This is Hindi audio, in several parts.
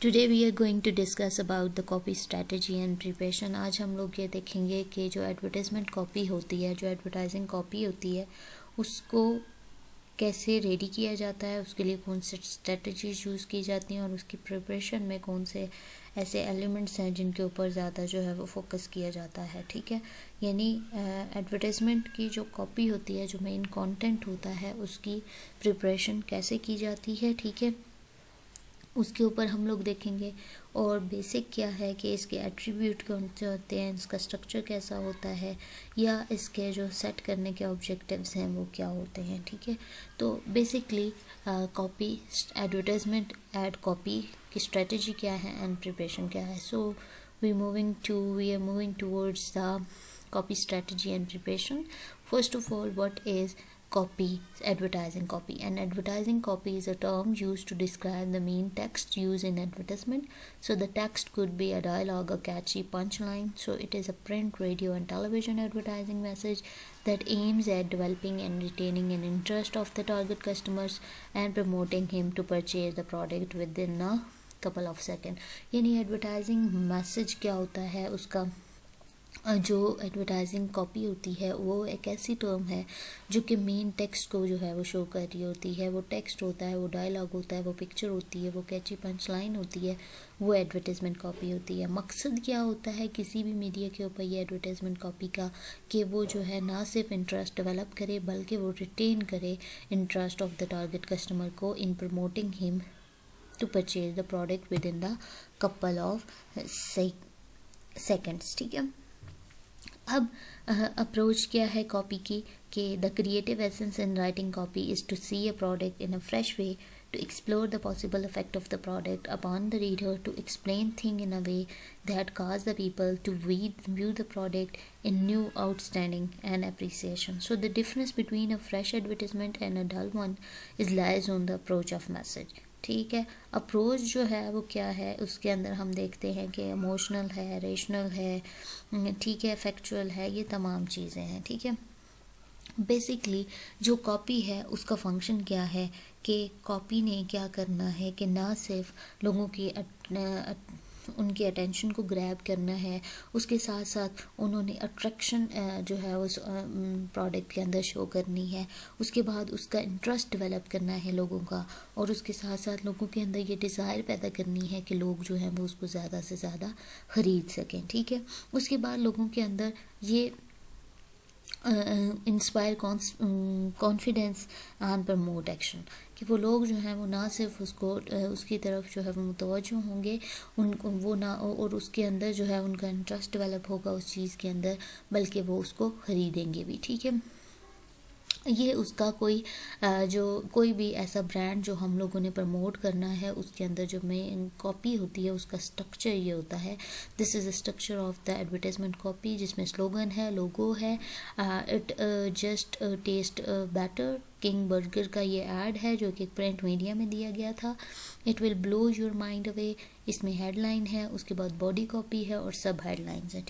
Today we are going to discuss about the copy strategy and preparation. आज हम लोग ये देखेंगे कि जो एडवर्टाइजमेंट कॉपी होती है, जो एडवर्टाइजिंग कॉपी होती है, उसको कैसे रेडी किया जाता है, उसके लिए कौन से स्ट्रैटेजीज यूज़ की जाती हैं और उसकी प्रिपरेशन में कौन से ऐसे एलिमेंट्स हैं जिनके ऊपर ज़्यादा जो है वो फोकस किया जाता है। ठीक है, यानी एडवर्टाइजमेंट की जो कॉपी होती है, जो मेन कंटेंट होता है, उसकी प्रिपरेशन कैसे की जाती है। ठीक है, उसके ऊपर हम लोग देखेंगे। और बेसिक क्या है कि इसके एट्रीब्यूट कौन से होते हैं, इसका स्ट्रक्चर कैसा होता है, या इसके जो सेट करने के ऑब्जेक्टिव्स हैं वो क्या होते हैं। ठीक है, तो basically copy advertisement ad copy की स्ट्रेटजी क्या है एंड प्रिपरेशन क्या है। So we are moving towards the copy strategy and preparation. First of all, what is copy? Advertising copy. And advertising copy is a term used to describe the main text used in advertisement. So the text could be a dialogue, a catchy punchline. So it is a print, radio and television advertising message that aims at developing and retaining an interest of the target customers and promoting him to purchase the product within a couple of seconds. यानी advertising message क्या होता है, उसका जो एडवर्टाइजिंग कॉपी होती है वो एक ऐसी टर्म है जो कि मेन टेक्स्ट को जो है वो शो कर रही होती है। वो टेक्स्ट होता है, वो डायलॉग होता है, वो पिक्चर होती है, वो कैची पंच लाइन होती है, वो एडवर्टाइजमेंट कॉपी होती है। मकसद क्या होता है किसी भी मीडिया के ऊपर ये एडवर्टाइजमेंट कॉपी का, कि वो जो है ना सिर्फ इंटरेस्ट डेवलप करे बल्कि वो रिटेन करे interest of the target customer को in promoting him to purchase the product with in the couple of seconds. ठीक है, अब अप्रोच क्या है कॉपी की, कि the creative essence in writing copy is to see a product in a fresh way, to explore the possible effect of the product upon the reader, to explain things in a way that cause the people to view the product in new, outstanding and appreciation. So the difference between a fresh advertisement and a dull one is lies on the approach of message. ठीक है, अप्रोच जो है वो क्या है, उसके अंदर हम देखते हैं कि इमोशनल है, रेशनल है, ठीक है, फैक्चुअल है, ये तमाम चीज़ें हैं। ठीक है, बेसिकली जो कॉपी है उसका फंक्शन क्या है, कि कॉपी ने क्या करना है कि ना सिर्फ लोगों की उनके अटेंशन को ग्रैब करना है, उसके साथ साथ उन्होंने अट्रैक्शन जो है उस प्रोडक्ट के अंदर शो करनी है, उसके बाद उसका इंटरेस्ट डेवलप करना है लोगों का, और उसके साथ साथ लोगों के अंदर ये डिज़ायर पैदा करनी है कि लोग जो हैं वो उसको ज़्यादा से ज़्यादा ख़रीद सकें। ठीक है, उसके बाद लोगों के अंदर ये inspire confidence and promote action, कि वो लोग जो हैं वो ना सिर्फ उसको उसकी तरफ जो है वो मुतवज्जो होंगे, उनको वो ना, और उसके अंदर जो है उनका इंटरेस्ट डेवलप होगा उस चीज़ के अंदर, बल्कि वो उसको ख़रीदेंगे भी। ठीक है, ये उसका जो कोई भी ऐसा ब्रांड जो हम लोगों ने प्रमोट करना है, उसके अंदर जो मेन कॉपी होती है उसका स्ट्रक्चर ये होता है। This is the structure of the advertisement copy, जिसमें स्लोगन है, लोगो है, it just taste better, King Burger का ये ऐड है जो कि प्रिंट मीडिया में दिया गया था। It will blow your mind away, इसमें हेडलाइन है, उसके बाद बॉडी कॉपी है और सब हेडलाइंस है।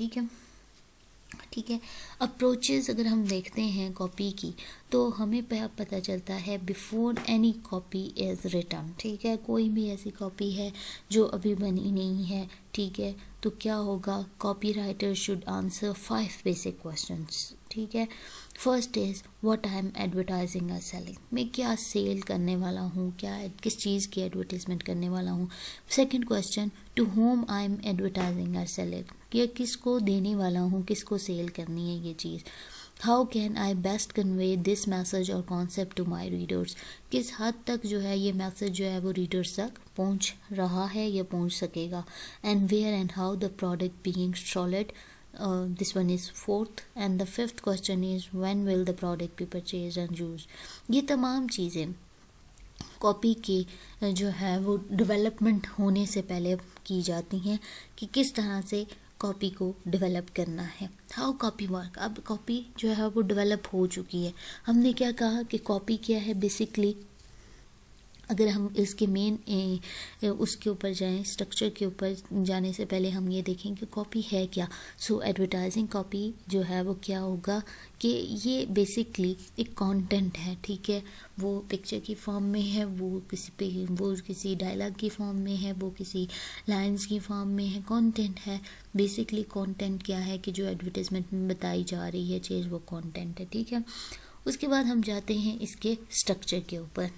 ठीक है, अप्रोचेस अगर हम देखते हैं कॉपी की, तो हमें पता चलता है before any copy is written. ठीक है, कोई भी ऐसी कॉपी है जो अभी बनी नहीं है, ठीक है, तो क्या होगा, copy writer should answer 5 basic questions. ठीक है, first is what I am advertising और सेलिंग, मैं क्या सेल करने वाला हूँ, क्या किस चीज़ की एडवर्टीजमेंट करने वाला हूँ। Second question, to whom I am advertising और सेलिंग, ये किसको देने वाला हूँ, किसको सेल करनी है ये चीज़। How can I best convey this message और कॉन्सेप्ट टू माई रीडर्स, किस हद तक जो है ये मैसेज जो है वो रीडर्स तक पहुँच रहा है या पहुँच सकेगा। And where and how the product being solid, this one is fourth, and the fifth question is when will the product be purchased and used. ये तमाम चीज़ें कॉपी की जो है वो डेवलपमेंट होने से पहले की जाती हैं, कि किस तरह से कॉपी को डेवलप करना है। हाउ कॉपी वर्क, अब कॉपी जो है वो डेवलप हो चुकी है। हमने क्या कहा कि कॉपी क्या है, बेसिकली अगर हम इसके मेन उसके ऊपर जाएं, स्ट्रक्चर के ऊपर जाने से पहले हम ये देखें कि कॉपी है क्या। सो एडवर्टाइजिंग कॉपी जो है वो क्या होगा कि ये बेसिकली एक कंटेंट है, ठीक है। वो पिक्चर की फॉर्म में है, वो किसी डायलॉग की फॉर्म में है, वो किसी लाइंस की फॉर्म में है, कंटेंट है। बेसिकली कंटेंट क्या है कि जो एडवर्टाइजमेंट में बताई जा रही है चीज़, वो कंटेंट है, ठीक है। उसके बाद हम जाते हैं इसके स्ट्रक्चर के ऊपर।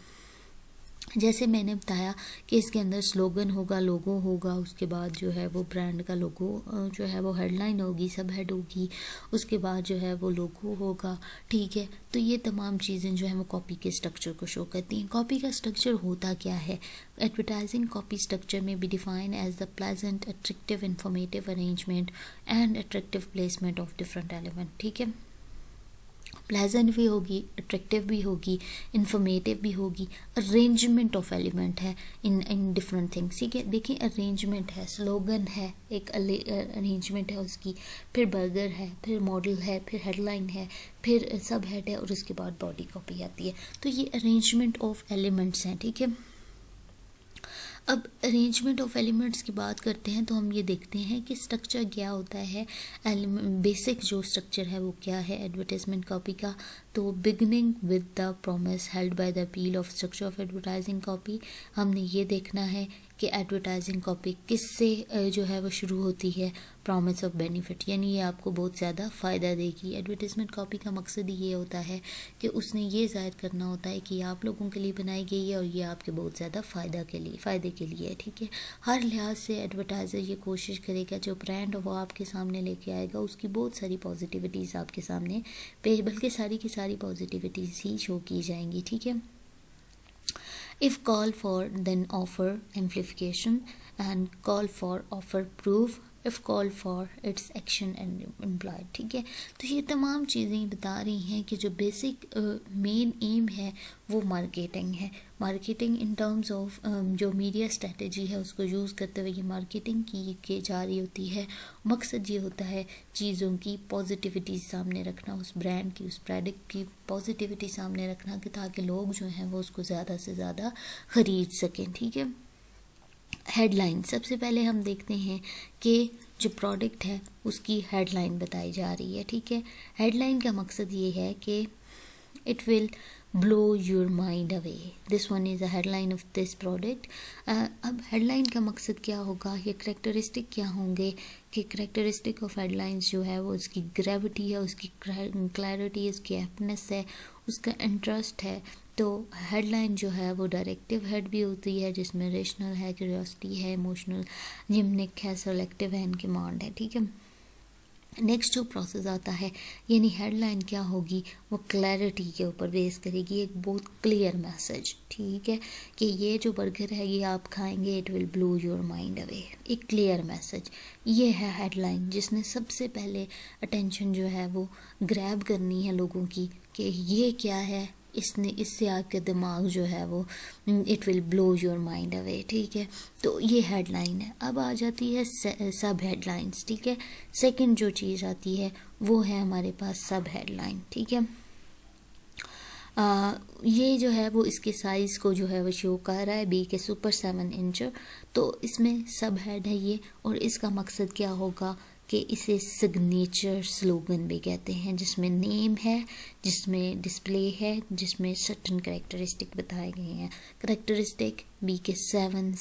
जैसे मैंने बताया कि इसके अंदर स्लोगन होगा, लोगो होगा, उसके बाद जो है वो ब्रांड का लोगो जो है वो हेडलाइन होगी, सब हेड होगी, उसके बाद जो है वो लोगो होगा, ठीक है। तो ये तमाम चीज़ें जो है वो कॉपी के स्ट्रक्चर को शो करती हैं। कॉपी का स्ट्रक्चर होता क्या है? एडवर्टाइजिंग कॉपी स्ट्रक्चर में be define as the pleasant, attractive, informative arrangement and attractive placement of different element, ठीक है। प्लेजेंट भी होगी, अट्रैक्टिव भी होगी, इंफॉर्मेटिव भी होगी, अरेंजमेंट ऑफ एलिमेंट है इन डिफरेंट थिंग्स, ठीक है। देखिए अरेंजमेंट है, स्लोगन है, एक अरेंजमेंट है उसकी, फिर बर्गर है, फिर मॉडल है, फिर हेडलाइन है, फिर सब हेड है, और उसके बाद बॉडी कॉपी आती है। तो ये अरेंजमेंट ऑफ एलिमेंट्स हैं, ठीक है। अब अरेंजमेंट ऑफ एलिमेंट्स की बात करते हैं तो हम ये देखते हैं कि स्ट्रक्चर क्या होता है, बेसिक जो स्ट्रक्चर है वो क्या है एडवर्टाइजमेंट कॉपी का। तो beginning with the promise held by the appeal of structure of advertising copy, हमने ये देखना है कि एडवर्टाइजिंग कॉपी किससे जो है वो शुरू होती है, प्रॉमिस ऑफ बेनिफिट, यानी ये आपको बहुत ज़्यादा फ़ायदा देगी। एडवर्टाइजमेंट कॉपी का मकसद ही ये होता है कि उसने ये ज़ाहिर करना होता है कि आप लोगों के लिए बनाई गई है और ये आपके बहुत ज़्यादा फ़ायदे के लिए है, ठीक है। हर लिहाज से एडवर्टाइज़र ये कोशिश करेगा जो ब्रांड वो आपके सामने लेके आएगा उसकी बहुत सारी पॉजिटिविटीज़ आपके सामने बल्कि सारी की सारी पॉजिटिविटीज़ ही शो की जाएंगी, ठीक है। If call for, then offer amplification, and call for offer proof, if call for its action and implied, ठीक है। तो ये तमाम चीज़ें बता रही हैं कि जो बेसिक मेन एम है वो मार्केटिंग है। मार्केटिंग इन टर्म्स ऑफ जो मीडिया स्ट्रेटजी है उसको यूज़ करते हुए ये मार्केटिंग की जा रही होती है। मकसद ये होता है चीज़ों की पॉजिटिविटी सामने रखना, उस ब्रांड की, उस प्रोडक्ट की पॉजिटिविटी सामने रखना कि ताकि लोग जो हैं वो उसको ज़्यादा से ज़्यादा ख़रीद सकें, ठीक है। हेडलाइन, सबसे पहले हम देखते हैं कि जो प्रोडक्ट है उसकी हेडलाइन बताई जा रही है, ठीक है। हेडलाइन का मकसद ये है कि it will blow your mind away, this one is a headline of this product। अब हेडलाइन का मकसद क्या होगा, ये करेक्टरिस्टिक क्या होंगे कि करेक्टरिस्टिक ऑफ हेडलाइंस जो है वो उसकी ग्रेविटी है, उसकी क्लैरिटी, उसकी एप्टनेस है, उसका इंटरेस्ट है। तो हेडलाइन जो है वो डायरेक्टिव हेड भी होती है जिसमें रेशनल है, क्यूरियोसिटी है, इमोशनल, जिम्निक है, सेलेक्टिव है, इन कमांड है, ठीक है। नेक्स्ट जो प्रोसेस आता है यानी हेडलाइन क्या होगी वो क्लैरिटी के ऊपर बेस करेगी, एक बहुत क्लियर मैसेज, ठीक है, कि ये जो बर्गर है ये आप खाएंगे it will blow your mind away, एक क्लियर मैसेज। ये है हेडलाइन जिसने सबसे पहले अटेंशन जो है वो ग्रैब करनी है लोगों की कि ये क्या है, इससे आपके दिमाग जो है वो it will blow your mind away, ठीक है। तो ये हेडलाइन है। अब आ जाती है सब हेडलाइंस, ठीक है। सेकंड जो चीज़ आती है वो है हमारे पास सब हेडलाइन, ठीक है। ये जो है वो इसके साइज़ को जो है वो शो कर रहा है बी के सुपर 7 इंच। तो इसमें सब हेड है ये, और इसका मकसद क्या होगा कि इसे सिग्नेचर स्लोगन भी कहते हैं, जिसमें नेम है, जिसमें डिस्प्ले है, जिसमें सर्टन करेक्टरिस्टिक बताए गए हैं। करेक्टरिस्टिक बी के 7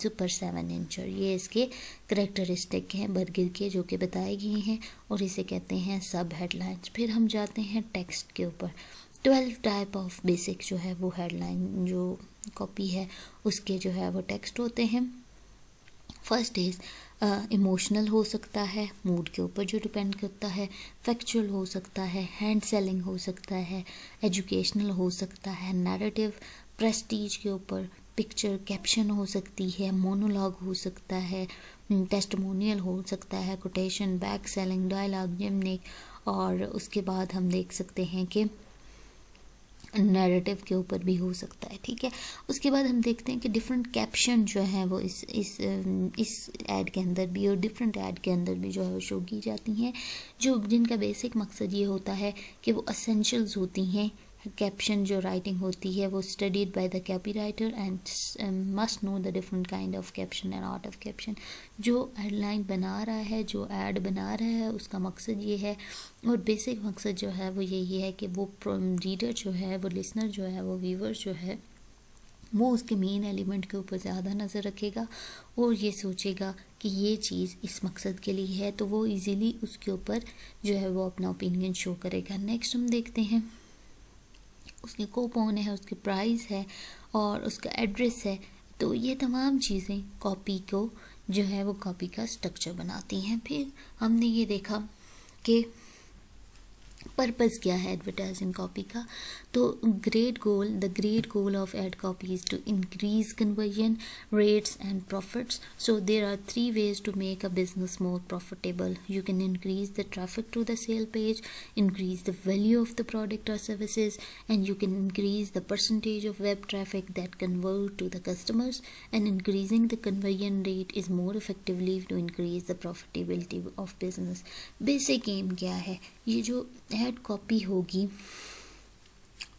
सुपर 7 इंच, ये इसके करेक्टरिस्टिक हैं बर्गर के जो कि बताए गए हैं, और इसे कहते हैं सब हेडलाइंस। फिर हम जाते हैं टेक्स्ट के ऊपर। 12 टाइप ऑफ बेसिक जो है वो हेडलाइन जो कॉपी है उसके जो है वो टेक्स्ट होते हैं। फर्स्ट इज़ इमोशनल हो सकता है, मूड के ऊपर जो डिपेंड करता है, फैक्चुअल हो सकता है, हैंड सेलिंग हो सकता है, एजुकेशनल हो सकता है, नैरेटिव, प्रेस्टीज के ऊपर, पिक्चर कैप्शन हो सकती है, मोनोलॉग हो सकता है, टेस्टिमोनियल हो सकता है, कोटेशन, बैक सेलिंग, डायलॉग, जिम्निक, और उसके बाद हम देख सकते हैं कि नैरेटिव के ऊपर भी हो सकता है, ठीक है। उसके बाद हम देखते हैं कि डिफरेंट कैप्शन जो है वो इस ऐड के अंदर भी और डिफरेंट ऐड के अंदर भी जो है वो शो की जाती हैं, जो जिनका बेसिक मकसद ये होता है कि वो असेंशियल्स होती हैं कैप्शन जो राइटिंग होती है वो studied by the copy writer and must know the different kind of caption and art of caption. जो हेडलाइन बना रहा है, जो ऐड बना रहा है, उसका मकसद ये है, और बेसिक मकसद जो है वो यही है कि वो रीडर जो है, वो लिसनर जो है, वो व्यूवर जो है, वो उसके मेन एलिमेंट के ऊपर ज़्यादा नज़र रखेगा और ये सोचेगा कि ये चीज़ इस मकसद के लिए है, तो वो इजीली उसके ऊपर जो है वो अपना ओपिनियन शो करेगा। नेक्स्ट हम देखते हैं उसकी कूपन है, उसकी प्राइस है और उसका एड्रेस है। तो ये तमाम चीज़ें कॉपी को जो है वो कॉपी का स्ट्रक्चर बनाती हैं। फिर हमने ये देखा कि पर्पस क्या है एडवर्टाइजिंग कॉपी का। तो the great goal of ad copy is to increase conversion rates and profits. So there are 3 ways to make a business more profitable. You can increase the traffic to the sale page, increase the value of the product और services, and you can increase the percentage of web traffic that convert to the customers, and increasing the conversion rate is more effectively to increase the profitability of business. Basic aim क्या है? ये जो ऐड कॉपी होगी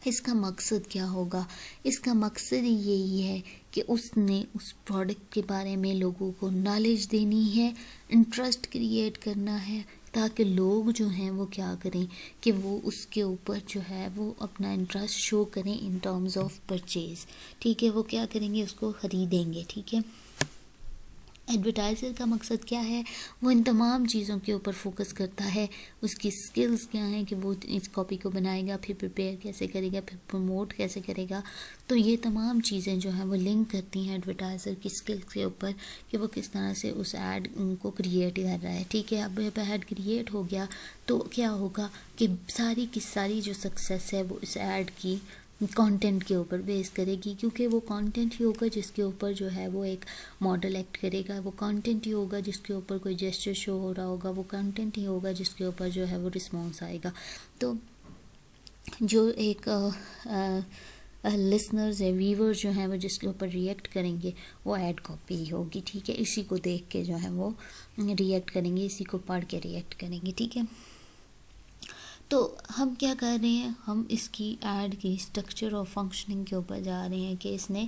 इसका मकसद क्या होगा? इसका मकसद ही यही है कि उसने उस प्रोडक्ट के बारे में लोगों को नॉलेज देनी है, इंटरेस्ट क्रिएट करना है, ताकि लोग जो हैं वो क्या करें कि वो उसके ऊपर जो है वो अपना इंटरेस्ट शो करें इन टर्म्स ऑफ परचेज। ठीक है, वो क्या करेंगे, उसको ख़रीदेंगे। ठीक है, एडवर्टाइज़र का मकसद क्या है? वो इन तमाम चीज़ों के ऊपर फोकस करता है। उसकी स्किल्स क्या हैं कि वो इस कॉपी को बनाएगा, फिर प्रिपेयर कैसे करेगा, फिर प्रमोट कैसे करेगा। तो ये तमाम चीज़ें जो हैं वो लिंक करती हैं एडवर्टाइज़र की स्किल्स के ऊपर कि वो किस तरह से उस ऐड को क्रिएट कर रहा है। ठीक है, अब जब ऐड क्रिएट हो गया तो क्या होगा कि सारी की सारी जो सक्सेस है वो इस ऐड की कंटेंट के ऊपर बेस करेगी, क्योंकि वो कंटेंट ही होगा जिसके ऊपर जो है वो एक मॉडल एक्ट करेगा, वो कंटेंट ही होगा जिसके ऊपर कोई जेस्चर शो हो रहा होगा, वो कंटेंट ही होगा जिसके ऊपर जो है वो रिस्पॉन्स आएगा। तो जो एक लिसनर्स या व्यूवर जो हैं वो जिसके ऊपर रिएक्ट करेंगे वो ऐड कॉपी ही होगी। ठीक है, इसी को देख के जो है वो रिएक्ट करेंगे, इसी को पढ़ के रिएक्ट करेंगे। ठीक है, तो हम क्या कर रहे हैं, हम इसकी ऐड की स्ट्रक्चर और फंक्शनिंग के ऊपर जा रहे हैं कि इसने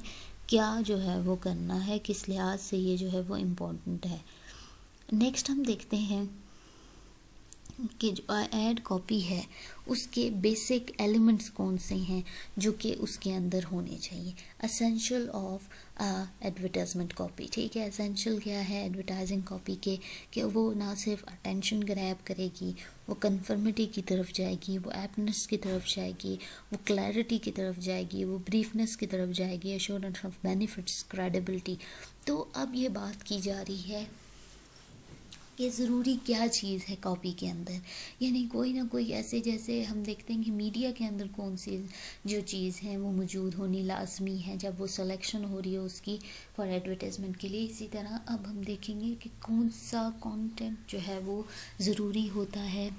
क्या जो है वो करना है, किस लिहाज से ये जो है वो इम्पोर्टेंट है। नेक्स्ट हम देखते हैं कि जो ऐड कॉपी है उसके बेसिक एलिमेंट्स कौन से हैं जो कि उसके अंदर होने चाहिए। Essential of advertisement copy. ठीक है, एसेंशियल क्या है एडवर्टाइजिंग कॉपी के कि वो ना सिर्फ अटेंशन ग्रैब करेगी, वो कन्फर्मिटी की तरफ जाएगी, वो एप्टनेस की तरफ जाएगी, वो क्लैरिटी की तरफ जाएगी, वो ब्रीफनेस की तरफ जाएगी, एश्योरेंस ऑफ बेनिफिट्स, क्रेडिबिलिटी। तो अब ये बात की जा रही है कि ज़रूरी क्या चीज़ है कॉपी के अंदर, यानी कोई ना कोई ऐसे, जैसे हम देखते हैं कि मीडिया के अंदर कौन सी जो चीज़ है वो मौजूद होनी लाजमी है जब वो सिलेक्शन हो रही है उसकी फॉर एडवर्टाइजमेंट के लिए। इसी तरह अब हम देखेंगे कि कौन सा कंटेंट जो है वो ज़रूरी होता है,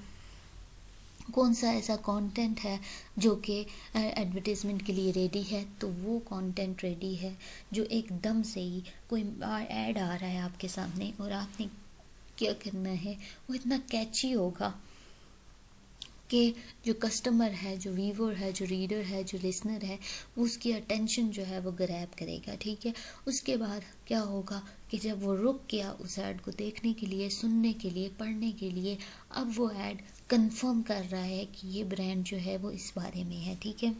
कौन सा ऐसा कंटेंट है जो कि एडवर्टाइजमेंट के लिए रेडी है। तो वो कंटेंट रेडी है जो एकदम से ही कोई ऐड आ रहा है आपके सामने और आपने क्या करना है, वो इतना कैची होगा कि जो कस्टमर है, जो व्यूवर है, जो रीडर है, जो लिसनर है, वो उसकी अटेंशन जो है वो ग्रैब करेगा। ठीक है, उसके बाद क्या होगा कि जब वो रुक गया उस ऐड को देखने के लिए, सुनने के लिए, पढ़ने के लिए, अब वो ऐड कंफर्म कर रहा है कि ये ब्रांड जो है वो इस बारे में है। ठीक है,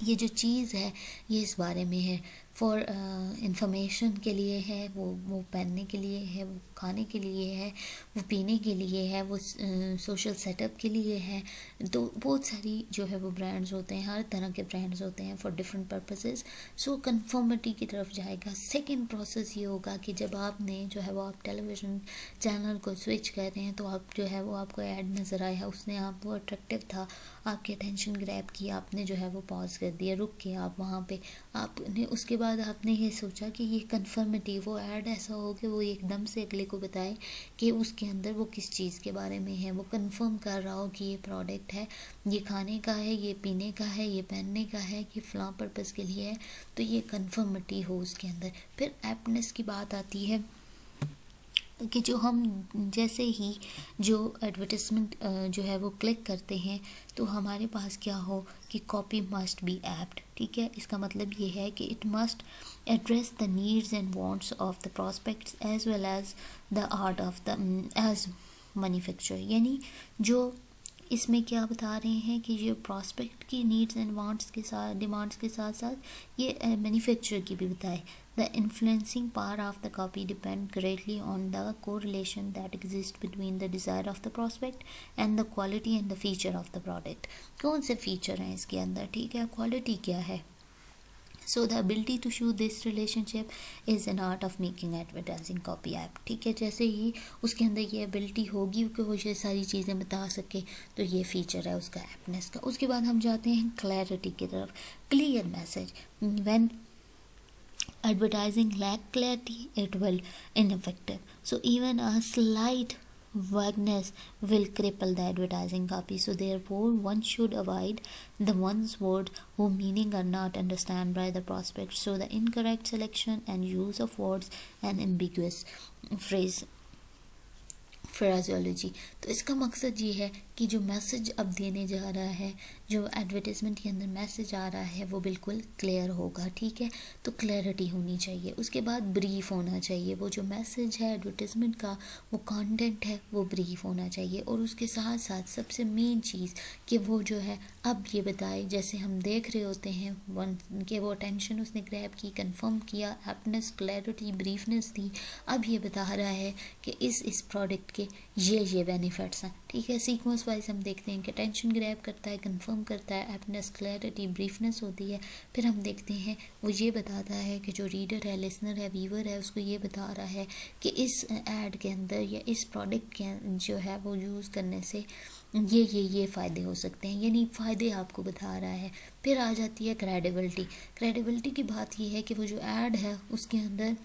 ये जो चीज़ है ये इस बारे में है, फॉर इंफॉर्मेशन के लिए है, वो पहनने के लिए है, वो खाने के लिए है, वो पीने के लिए है, वो सोशल सेटअप के लिए है। तो बहुत सारी जो है वो ब्रांड्स होते हैं, हर तरह के ब्रांड्स होते हैं for different purposes. So conformity की तरफ जाएगा। सेकंड प्रोसेस ये होगा कि जब आपने जो है वो आप टेलीविज़न चैनल को स्विच कर रहे हैं तो आप जो है वो आपको ऐड नज़र आया, उसने आपको अट्रैक्टिव था, आपकी अटेंशन ग्रैब की, आपने जो है वो पॉज कर दिया, रुक के आप वहाँ पे आपने, उसके बाद आपने ये सोचा कि ये कंफर्मिटी, वो ऐड ऐसा हो कि वो एकदम से अगले को बताए कि उसके अंदर वो किस चीज़ के बारे में है, वो कंफर्म कर रहा हो कि ये प्रोडक्ट है, ये खाने का है, ये पीने का है, ये पहनने का है, कि फ़लाँ पर्पज़ के लिए है। तो ये कंफर्मिटी हो उसके अंदर। फिर एप्टनेस की बात आती है कि जो हम जैसे ही जो एडवर्टिजमेंट जो है वो क्लिक करते हैं तो हमारे पास क्या हो कि कॉपी मस्ट बी एप्ट, ठीक है। इसका मतलब ये है कि it must address the needs and wants of the prospects as well as the art of the age manufacture. यानी जो इसमें क्या बता रहे हैं कि ये प्रॉस्पेक्ट की नीड्स एंड वांट्स के साथ, डिमांड्स के साथ साथ ये मैन्युफैक्चरर की भी बताए। The influencing power of the copy depends greatly on the correlation that exists between the desire of the prospect and the quality and the feature of the product। कौन से फीचर हैं इसके अंदर, ठीक है, क्वालिटी क्या है। So the ability to show this relationship is an art of making advertising copy app, ठीक है। जैसे ही उसके अंदर ये एबिलिटी होगी कि वो ये सारी चीज़ें बता सके तो ये फीचर है उसका एपनेस का। उसके बाद हम जाते हैं क्लैरिटी की तरफ। Clear message, when advertising lack clarity it will ineffective, so even a slight vagueness will cripple the advertising copy, so therefore one should avoid the one's word whose meaning are not understood by the prospect, so the incorrect selection and use of words and ambiguous फ्रेजोलॉजी। तो इसका मकसद ये है कि जो मैसेज अब देने जा रहा है, जो एडवर्टाइजमेंट के अंदर मैसेज आ रहा है वो बिल्कुल क्लियर होगा, ठीक है। तो क्लैरिटी होनी चाहिए। उसके बाद ब्रीफ होना चाहिए। वो जो मैसेज है एडवर्टाइजमेंट का, वो कंटेंट है, वो ब्रीफ होना चाहिए। और उसके साथ साथ सबसे मेन चीज़ कि वो जो है अब ये बताए, जैसे हम देख रहे होते हैं वन के वो अटेंशन उसने ग्रैब की, कंफर्म किया, एप्टनेस, क्लैरिटी, ब्रीफनेस थी। अब ये बता रहा है कि इस प्रोडक्ट के ये बेनिफिट्स हैं, ठीक है। सीक्वेंस वाइज हम देखते हैं कि अटेंशन ग्रैब करता है, कंफर्म करता है, एप्टनेस, क्लैरिटी, ब्रीफनेस होती है। फिर हम देखते हैं वो ये बताता है कि जो रीडर है, लिसनर है, व्यूअर है, उसको ये बता रहा है कि इस ऐड के अंदर या इस प्रोडक्ट के जो है वो यूज़ करने से ये फ़ायदे हो सकते हैं, यानी फ़ायदे आपको बता रहा है। फिर आ जाती है क्रेडिबिलिटी। क्रेडिबिलिटी की बात ये है कि वो जो ऐड है उसके अंदर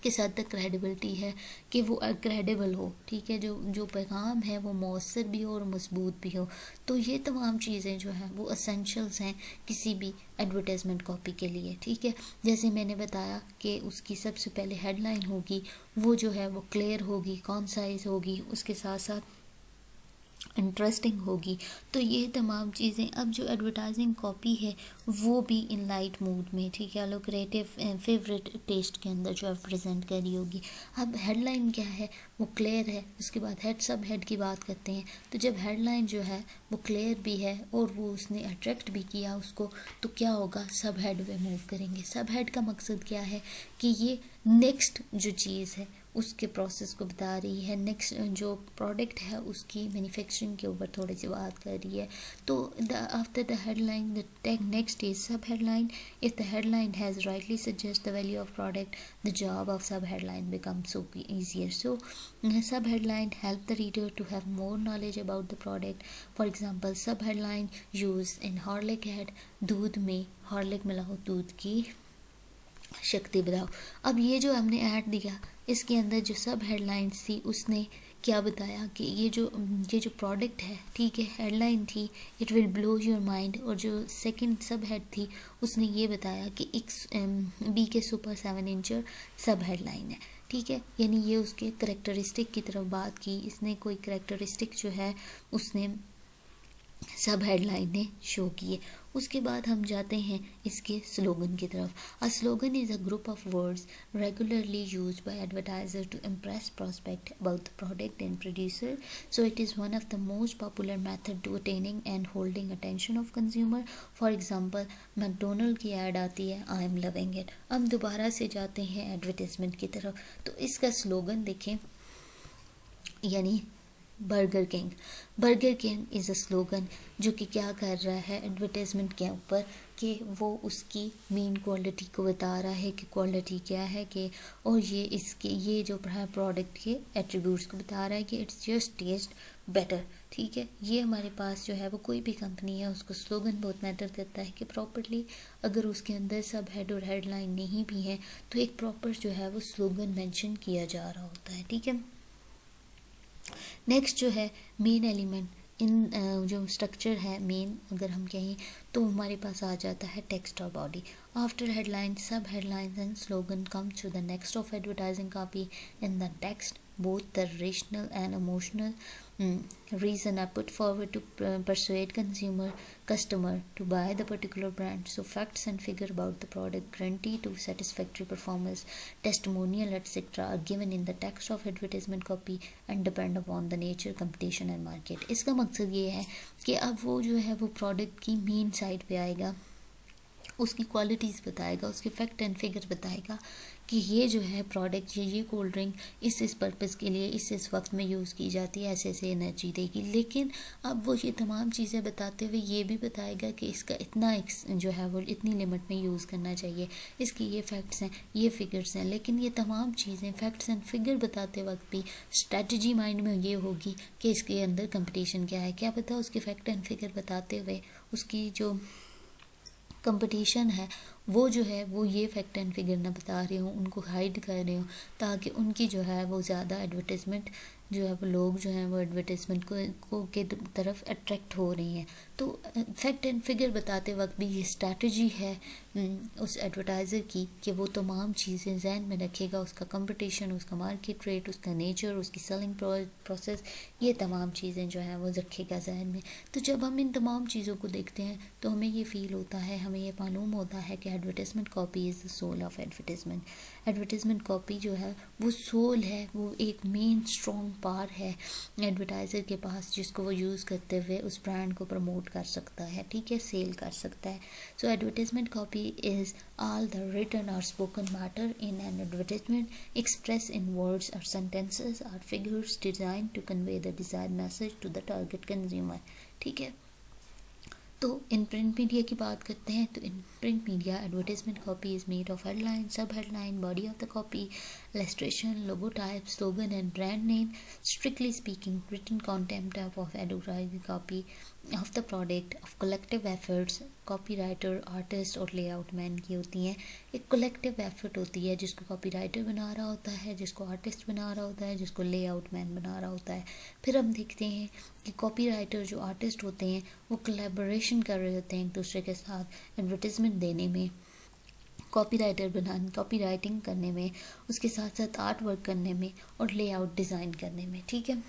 किस हद तक क्रेडिबिलिटी है कि वो क्रेडिबल हो, ठीक है। जो पैगाम है वो मौसर भी हो और मजबूत भी हो। तो ये तमाम चीज़ें जो हैं वो एसेंशियल्स हैं किसी भी एडवर्टाइजमेंट कॉपी के लिए, ठीक है। जैसे मैंने बताया कि उसकी सबसे पहले हेडलाइन होगी, वो जो है वो क्लियर होगी, कॉन्साइज होगी, उसके साथ साथ इंटरेस्टिंग होगी। तो ये तमाम चीज़ें, अब जो एडवर्टाइजिंग कॉपी है वो भी इन लाइट मूड में, ठीक है, लुक्रेटिव फेवरेट टेस्ट के अंदर जो है प्रेजेंट करी होगी। अब हेडलाइन क्या है, वो क्लियर है। उसके बाद हेड सब हेड की बात करते हैं। तो जब हेडलाइन जो है वो क्लियर भी है और वो उसने अट्रैक्ट भी किया उसको, तो क्या होगा, सब हेड पे मूव करेंगे। सब हेड का मकसद क्या है कि ये नेक्स्ट जो चीज़ है उसके प्रोसेस को बता रही है, नेक्स्ट जो प्रोडक्ट है उसकी मैन्युफैक्चरिंग के ऊपर थोड़ी सी बात कर रही है। तो after the headline the next is sub headline. If the headline has rightly suggest the value of product, the job of sub headline become so easier. So sub headline help the reader to have more knowledge about the product. For example, sub headline use in Horlick ad, दूध में हॉर्लिक मिलाओ, दूध की शक्ति बढ़ाओ। अब ये जो हमने ऐड दिया इसके अंदर जो सब हेडलाइंस थी उसने क्या बताया कि ये जो प्रोडक्ट है, ठीक है, हेडलाइन थी it will blow your mind, और जो सेकंड सब हेड थी उसने ये बताया कि बी के सुपर 7 इंचर सब हेडलाइन है, ठीक है। यानी ये उसके करेक्टरिस्टिक की तरफ बात की, इसने कोई करेक्टरिस्टिक जो है उसने सब हेडलाइन ने शो किए। उसके बाद हम जाते हैं इसके स्लोगन की तरफ। A slogan is a group of words regularly used by advertiser to impress prospect about the product and producer, so it is one of the most popular method to attaining and holding attention of consumer. For example, McDonald की ऐड आती है, आई एम लविंग इट। अब दोबारा से जाते हैं एडवर्टाइजमेंट की तरफ। तो इसका स्लोगन देखें, यानी burger king is a slogan जो कि क्या कर रहा है एडवर्टाइजमेंट के ऊपर कि वो उसकी मेन क्वालिटी को बता रहा है कि क्वालिटी क्या है कि, और ये जो प्रोडक्ट के एट्रीब्यूट्स को बता रहा है कि इट्स जस्ट टेस्ट बेटर, ठीक है। ये हमारे पास जो है वो कोई भी कंपनी है उसको स्लोगन बहुत मैटर करता है कि प्रॉपर्ली अगर उसके अंदर सब हेड और हेडलाइन नहीं भी है तो एक प्रॉपर जो है वो स्लोगन मेंशन किया जा रहा होता है, ठीक है। नेक्स्ट जो है मेन एलिमेंट इन जो स्ट्रक्चर है मेन अगर हम कहें तो हमारे पास आ जाता है टेक्स्ट और body. After headline, sub headlines and slogan come to the next of advertising copy. In the text both the rational and emotional reason are put forward to persuade customer to buy the particular brand. So facts and figure about the product, guarantee to satisfactory performance, testimonial etc. are given in the text of advertisement copy and depend upon the nature, competition and market. इसका मकसद ये है कि अब वो जो है वो प्रोडक्ट की मेन साइड पे आएगा, उसकी क्वालिटीज़ बताएगा, उसके फैक्ट एंड फिगर बताएगा कि ये जो है प्रोडक्ट, ये कोल्ड ड्रिंक इस पर्पज़ के लिए इस वक्त में यूज़ की जाती है, ऐसे ऐसे एनर्जी देगी. लेकिन अब वो ये तमाम चीज़ें बताते हुए ये भी बताएगा कि इसका इतना जो है वो इतनी लिमिट में यूज़ करना चाहिए, इसके ये फैक्ट्स हैं, ये फिगर्स हैं. लेकिन ये तमाम चीज़ें फैक्ट्स एंड फिगर बताते वक्त भी स्ट्रेटजी माइंड में ये होगी कि इसके अंदर कंपटीशन क्या है. क्या पता उसके फैक्ट एंड फिगर बताते हुए उसकी जो कंपटीशन है वो जो है वो ये फैक्ट एंड फिगर ना बता रहे हो, उनको हाइड कर रहे हो ताकि उनकी जो है वो ज़्यादा एडवर्टाइजमेंट जो है वो लोग जो हैं वो एडवर्टाइजमेंट को के तरफ अट्रैक्ट हो रही हैं. तो फैक्ट एंड फिगर बताते वक्त भी ये स्ट्रैटेजी है उस एडवर्टाइज़र की कि वो तमाम चीज़ें जहन में रखेगा, उसका कंपटीशन, उसका मार्केट रेट, उसका नेचर, उसकी सेलिंग प्रोसेस, ये तमाम चीज़ें जो हैं वो रखेगा जहन में. तो जब हम इन तमाम चीज़ों को देखते हैं तो हमें ये फ़ील होता है, हमें ये मालूम होता है कि advertisement copy is the soul of advertisement. Advertisement copy जो है वो सोल है, वो एक मेन स्ट्रॉन्ग पावर है एडवर्टाइज़र के पास जिसको वो यूज़ करते हुए उस ब्रांड को प्रमोट कर सकता है, ठीक है, सेल कर सकता है. So advertisement copy is all the written और spoken matter in an advertisement express in words और सेंटेंसेस और figures design to convey the desired message to the target consumer. ठीक है. तो इन प्रिंट मीडिया की बात करते हैं तो in print media advertisement copy is made of headline, sub headline, body of the copy, illustration, logotype, slogan and brand name. Strictly speaking, written content of advertising copy of the product of collective efforts copywriter, artist और layout man की होती हैं. एक collective effort होती है जिसको copywriter बना रहा होता है, जिसको artist बना रहा होता है, जिसको layout man बना रहा होता है. फिर हम देखते हैं कि copywriter जो artist होते हैं वो collaboration कर रहे होते हैं एक दूसरे के साथ एडवर्टाइजमेंट देने में, कॉपी राइटिंग करने में, उसके साथ साथ आर्ट वर्क करने में और लेआउट डिज़ाइन करने में. ठीक है.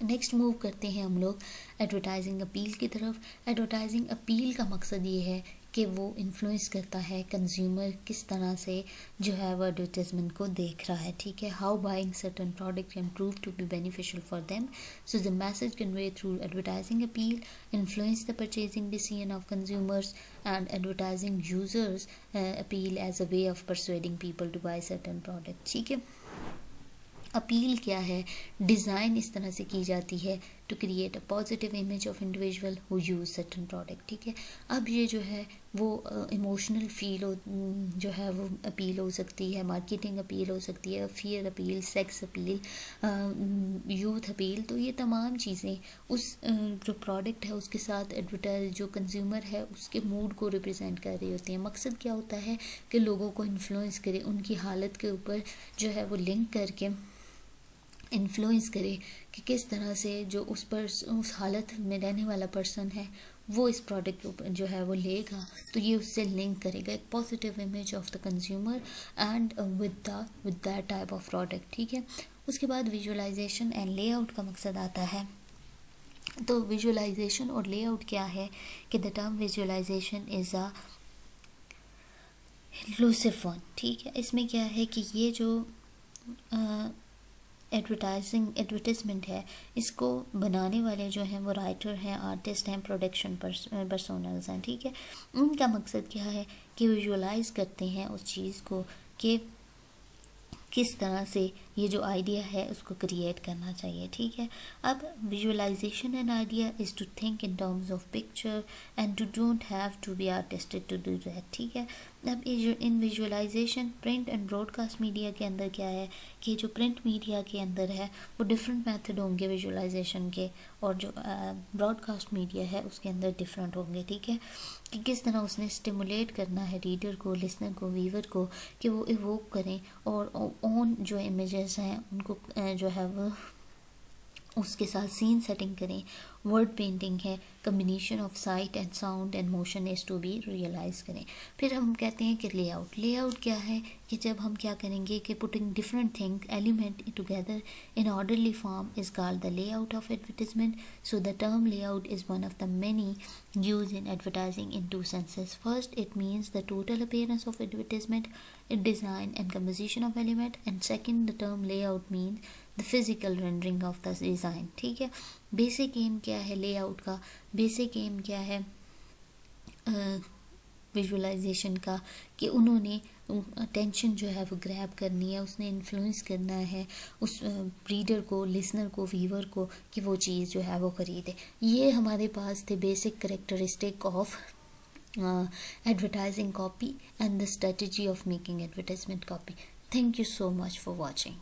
नेक्स्ट मूव करते हैं हम लोग एडवर्टाइजिंग अपील की तरफ. एडवर्टाइजिंग अपील का मकसद ये है कि वो इन्फ्लुएंस करता है कंज्यूमर किस तरह से जो है वो एडवर्टाइजमेंट को देख रहा है. ठीक है. How buying certain product can prove to be beneficial for them. So the message convey through advertising appeal influence the purchasing decision of consumers and advertising users appeal as a way of persuading people to buy certain product. ठीक है. अपील क्या है, डिज़ाइन इस तरह से की जाती है to create a positive image of individual who use certain product. ठीक है. अब ये जो है वो इमोशनल फील जो है वो अपील हो सकती है, मार्केटिंग अपील हो सकती है, fear appeal, sex appeal, youth appeal. तो ये तमाम चीज़ें उस जो प्रोडक्ट है उसके साथ एडवर्टाइज जो कंज्यूमर है उसके मूड को रिप्रेजेंट कर रही होती हैं. मकसद क्या होता है कि लोगों को इन्फ्लुएंस करे, उनकी हालत के ऊपर जो है वो लिंक करके इन्फ्लुएंस करे कि किस तरह से जो उस हालत में रहने वाला पर्सन है वो इस प्रोडक्ट के ऊपर जो है वो लेगा तो ये उससे लिंक करेगा एक positive image of the consumer and with that type of product. ठीक है. उसके बाद विजुअलाइजेशन एंड लेआउट का मकसद आता है. तो विजुअलाइजेशन और लेआउट क्या है कि the term visualisation is a inclusive one. ठीक है. इसमें क्या है कि ये जो एडवर्टाइजमेंट है इसको बनाने वाले जो हैं वो राइटर हैं, आर्टिस्ट हैं, प्रोडक्शन पर्सोनल्स हैं. ठीक है. उनका मकसद क्या है कि विजुअलाइज करते हैं उस चीज़ को कि किस तरह से ये जो आइडिया है उसको क्रिएट करना चाहिए. ठीक है. अब visualisation and idea is to think in terms of picture and to don't have to be artisted to do that. ठीक है. अब in visualisation print and broadcast media के अंदर क्या है कि जो प्रिंट मीडिया के अंदर है वो डिफरेंट मेथड होंगे विजुअलाइजेशन के और जो ब्रॉडकास्ट मीडिया है उसके अंदर डिफरेंट होंगे. ठीक है. कि किस तरह उसने स्टिमुलेट करना है रीडर को, लिसनर को, व्यूवर को कि वो इवोक करें और ओन जो इमेजेस हैं उनको जो है वो उसके साथ सीन सेटिंग करें, वर्ड पेंटिंग है, combination of sight and sound and motion is to be realise करें। फिर हम कहते हैं कि लेआउट क्या है कि जब हम क्या करेंगे कि putting different thing element together in orderly form is called the layout of advertisement. So the term layout is one of the many used in advertising in two senses. First, it means the total appearance of advertisement, design and composition of element, and second, the term layout means the physical rendering of the design। ठीक है, बेसिक एम क्या है लेआउट का? बेसिक एम क्या है विजुअलाइजेशन का? कि उन्होंने अटेंशन जो है वो ग्रैब करनी है, उसने इन्फ्लुएंस करना है उस रीडर को, लिसनर को, व्यूअर को कि वो चीज़ जो है वो खरीदे। ये हमारे पास थे basic characteristic of advertising copy and the strategy of making advertisement copy. Thank you so much for watching.